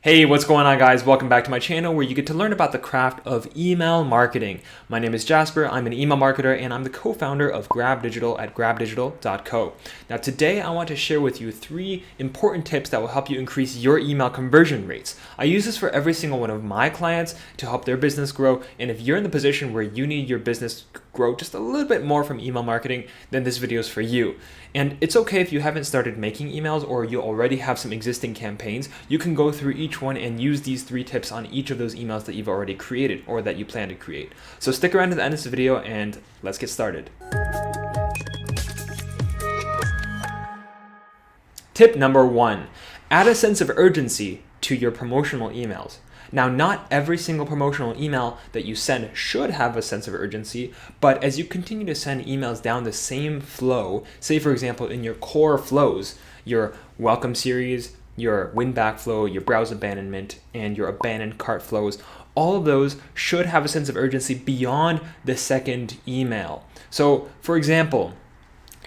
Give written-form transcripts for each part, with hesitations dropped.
Hey, what's going on, guys? Welcome back to my channel where you get to learn about the craft of email marketing. My name is Jasper. I'm an email marketer and I'm the co-founder of Grab Digital at grabdigital.co. Now today I want to share with you 3 important tips that will help you increase your email conversion rates. I use this for every single one of my clients to help their business grow, and if you're in the position where you need your business to grow just a little bit more from email marketing, then this video is for you. And it's okay if you haven't started making emails or you already have some existing campaigns. You can go through each one and use these 3 tips on each of those emails that you've already created or that you plan to create. So stick around to the end of this video and let's get started. Tip number 1, add a sense of urgency to your promotional emails. Now, not every single promotional email that you send should have a sense of urgency, but as you continue to send emails down the same flow, say for example in your core flows, your welcome series, your win back flow, your browse abandonment, and your abandoned cart flows, all of those should have a sense of urgency beyond the second email. So for example,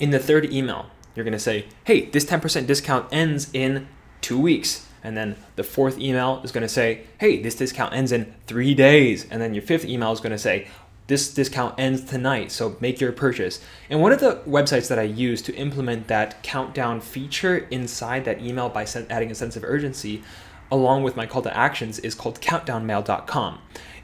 in the 3rd email, you're going to say, hey, this 10% discount ends in 2 weeks. And then the 4th email is going to say, hey, this discount ends in 3 days. And then your 5th email is going to say, this discount ends tonight, so make your purchase. And one of the websites that I use to implement that countdown feature inside that email by adding a sense of urgency, along with my call to actions, is called countdownmail.com.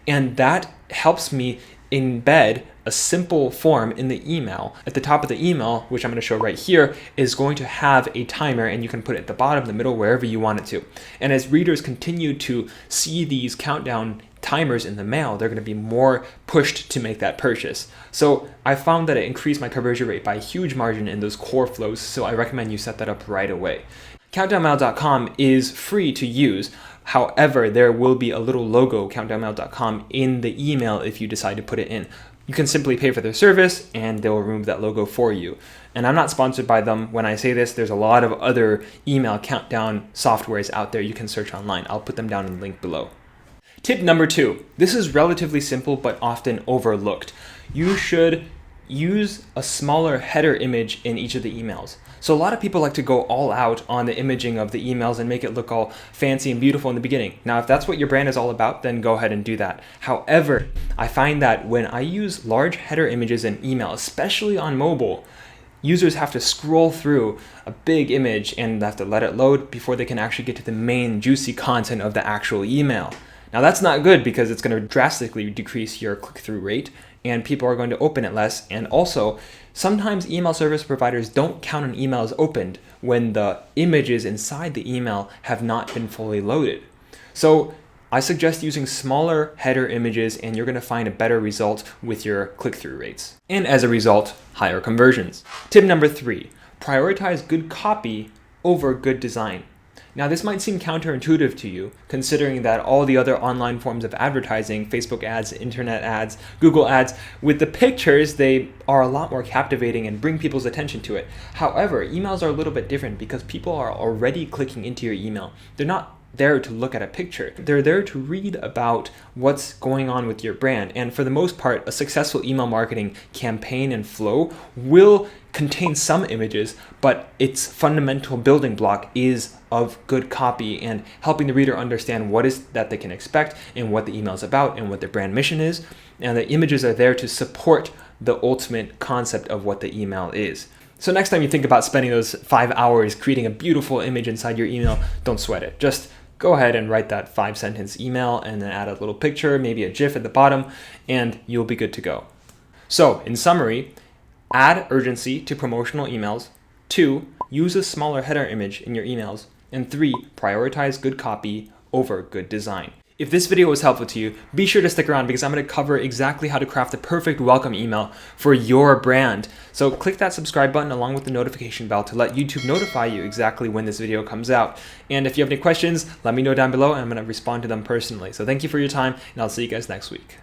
And that helps me embed a simple form in the email. At the top of the email, which I'm going to show right here, is going to have a timer, and you can put it at the bottom, the middle, wherever you want it to. And as readers continue to see these countdown timers in the mail, they're going to be more pushed to make that purchase. So I found that it increased my conversion rate by a huge margin in those core flows, so I recommend you set that up right away. Countdownmail.com is free to use. However, there will be a little logo, countdownmail.com, in the email if you decide to put it in. You can simply pay for their service and they'll remove that logo for you. And I'm not sponsored by them. When I say this, there's a lot of other email countdown softwares out there you can search online. I'll put them down in the link below. Tip number 2. This is relatively simple but often overlooked. You should use a smaller header image in each of the emails. So a lot of people like to go all out on the imaging of the emails and make it look all fancy and beautiful in the beginning. Now, if that's what your brand is all about, then go ahead and do that. However, I find that when I use large header images in email, especially on mobile, users have to scroll through a big image and have to let it load before they can actually get to the main juicy content of the actual email. Now that's not good because it's going to drastically decrease your click-through rate and people are going to open it less. And also, sometimes email service providers don't count an email as opened when the images inside the email have not been fully loaded. So I suggest using smaller header images and you're going to find a better result with your click-through rates. And as a result, higher conversions. Tip number 3, prioritize good copy over good design. Now, this might seem counterintuitive to you, considering that all the other online forms of advertising, Facebook ads, internet ads, Google ads, with the pictures, they are a lot more captivating and bring people's attention to it. However, emails are a little bit different because people are already clicking into your email. They're not there to look at a picture. They're there to read about what's going on with your brand. And for the most part, a successful email marketing campaign and flow will contain some images, but its fundamental building block is of good copy and helping the reader understand what is that they can expect and what the email is about and what their brand mission is. And the images are there to support the ultimate concept of what the email is. So next time you think about spending those 5 hours creating a beautiful image inside your email, don't sweat it. Just go ahead and write that 5-sentence email and then add a little picture, maybe a GIF at the bottom, and you'll be good to go. So in summary, add urgency to promotional emails. 2, use a smaller header image in your emails. And 3, prioritize good copy over good design. If this video was helpful to you, be sure to stick around because I'm going to cover exactly how to craft the perfect welcome email for your brand. So click that subscribe button along with the notification bell to let YouTube notify you exactly when this video comes out. And if you have any questions, let me know down below and I'm going to respond to them personally. So thank you for your time and I'll see you guys next week.